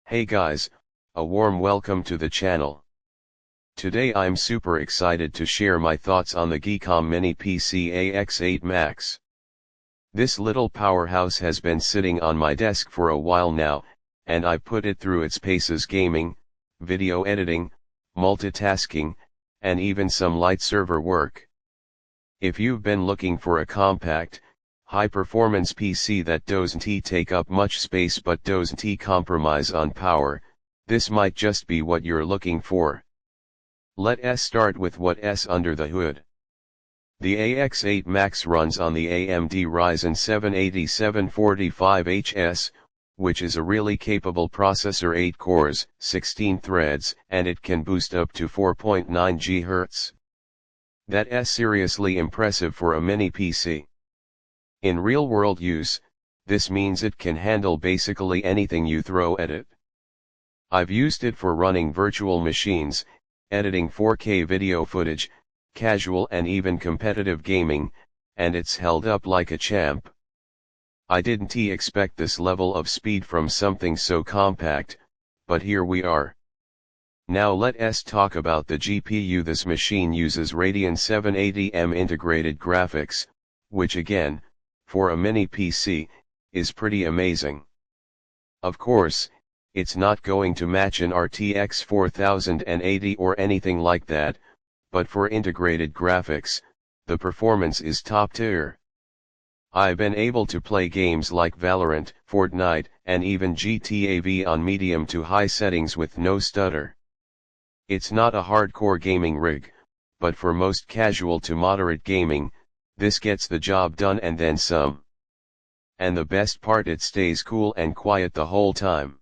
Hey guys, a warm welcome to the channel. Today I'm super excited to share my thoughts on the GEEKOM Mini PCIe X8 Max. This little powerhouse has been sitting on my desk for a while now, and I put it through its paces gaming, video editing, multitasking, and even some light server work. If you've been looking for a compact, high-performance PC that doesn't take up much space but doesn't compromise on power, this might just be what you're looking for. Let's start with what's under the hood. The AX8 Max runs on the AMD Ryzen 780-745HS, which is a really capable processor, 8 cores, 16 threads, and it can boost up to 4.9 GHz. That's seriously impressive for a mini PC. In real-world use, this means it can handle basically anything you throw at it. I've used it for running virtual machines, editing 4K video footage, casual and even competitive gaming, and it's held up like a champ. I didn't expect this level of speed from something so compact, but here we are. Now let's talk about the GPU. This machine uses Radeon 780M integrated graphics, which again, for a mini PC, is pretty amazing. Of course, it's not going to match an RTX 4080 or anything like that, but for integrated graphics, the performance is top tier. I've been able to play games like Valorant, Fortnite, and even GTA V on medium to high settings with no stutter. It's not a hardcore gaming rig, but for most casual to moderate gaming, this gets the job done and then some. And the best part, it stays cool and quiet the whole time.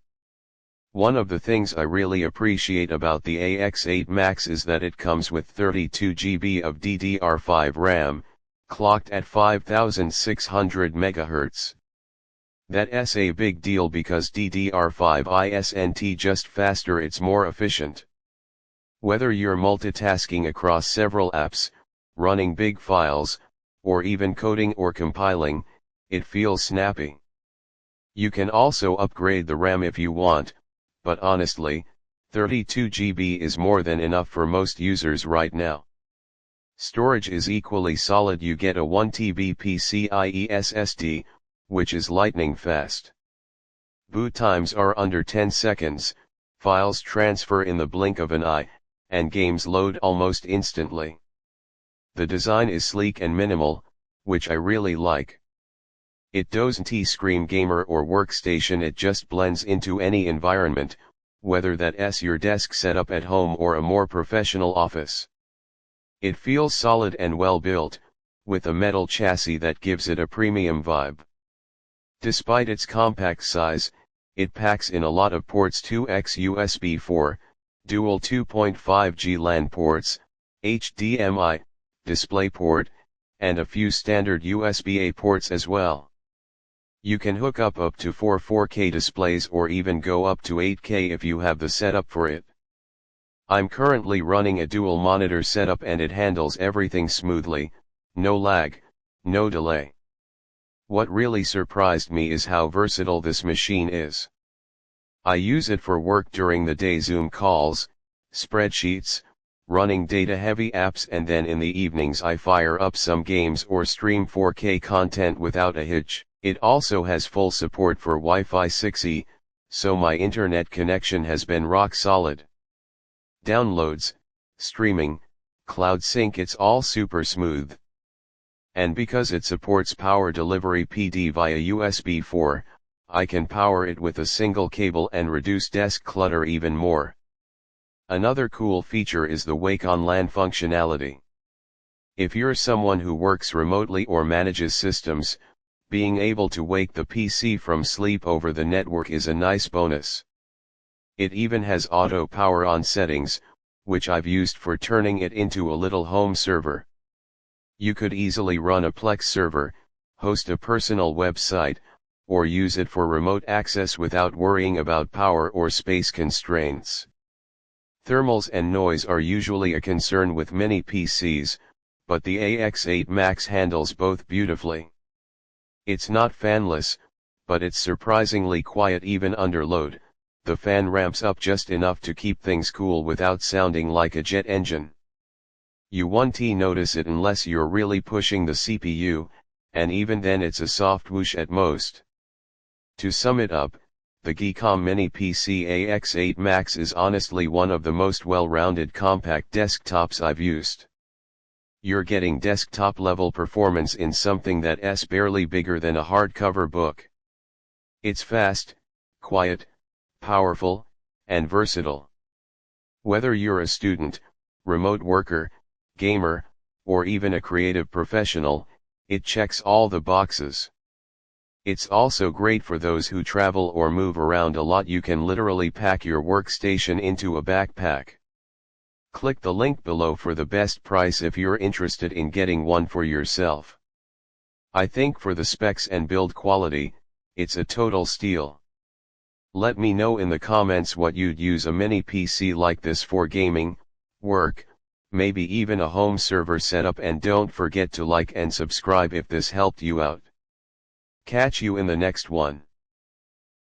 One of the things I really appreciate about the AX8 Max is that it comes with 32 GB of DDR5 RAM, clocked at 5600 MHz. That's a big deal because DDR5 isn't just faster, it's more efficient. Whether you're multitasking across several apps, running big files, or even coding or compiling, it feels snappy. You can also upgrade the RAM if you want, but honestly, 32 GB is more than enough for most users right now. Storage is equally solid. You get a 1TB PCIe SSD, which is lightning fast. Boot times are under 10 seconds, files transfer in the blink of an eye, and games load almost instantly. The design is sleek and minimal, which I really like. It doesn't scream gamer or workstation, it just blends into any environment, whether that's your desk setup at home or a more professional office. It feels solid and well built, with a metal chassis that gives it a premium vibe. Despite its compact size, it packs in a lot of ports: 2x USB 4, dual 2.5G LAN ports, HDMI, DisplayPort, and a few standard USB-A ports as well. You can hook up to 4 4K displays or even go up to 8K if you have the setup for it. I'm currently running a dual monitor setup and it handles everything smoothly, no lag, no delay. What really surprised me is how versatile this machine is. I use it for work during the day: Zoom calls, spreadsheets, running data-heavy apps, and then in the evenings I fire up some games or stream 4K content without a hitch. It also has full support for Wi-Fi 6E, so my internet connection has been rock solid. Downloads, streaming, cloud sync, it's all super smooth. And because it supports power delivery PD via USB 4, I can power it with a single cable and reduce desk clutter even more. Another cool feature is the Wake on LAN functionality. If you're someone who works remotely or manages systems, being able to wake the PC from sleep over the network is a nice bonus. It even has auto power on settings, which I've used for turning it into a little home server. You could easily run a Plex server, host a personal website, or use it for remote access without worrying about power or space constraints. Thermals and noise are usually a concern with many PCs, but the AX8 Max handles both beautifully. It's not fanless, but it's surprisingly quiet even under load, the fan ramps up just enough to keep things cool without sounding like a jet engine. You won't notice it unless you're really pushing the CPU, and even then it's a soft whoosh at most. To sum it up, the GEEKOM Mini PCIe X8 Max is honestly one of the most well-rounded compact desktops I've used. You're getting desktop-level performance in something that's barely bigger than a hardcover book. It's fast, quiet, powerful, and versatile. Whether you're a student, remote worker, gamer, or even a creative professional, it checks all the boxes. It's also great for those who travel or move around a lot. You can literally pack your workstation into a backpack. Click the link below for the best price if you're interested in getting one for yourself. I think for the specs and build quality, it's a total steal. Let me know in the comments what you'd use a mini PC like this for: gaming, work, maybe even a home server setup. And don't forget to like and subscribe if this helped you out. Catch you in the next one.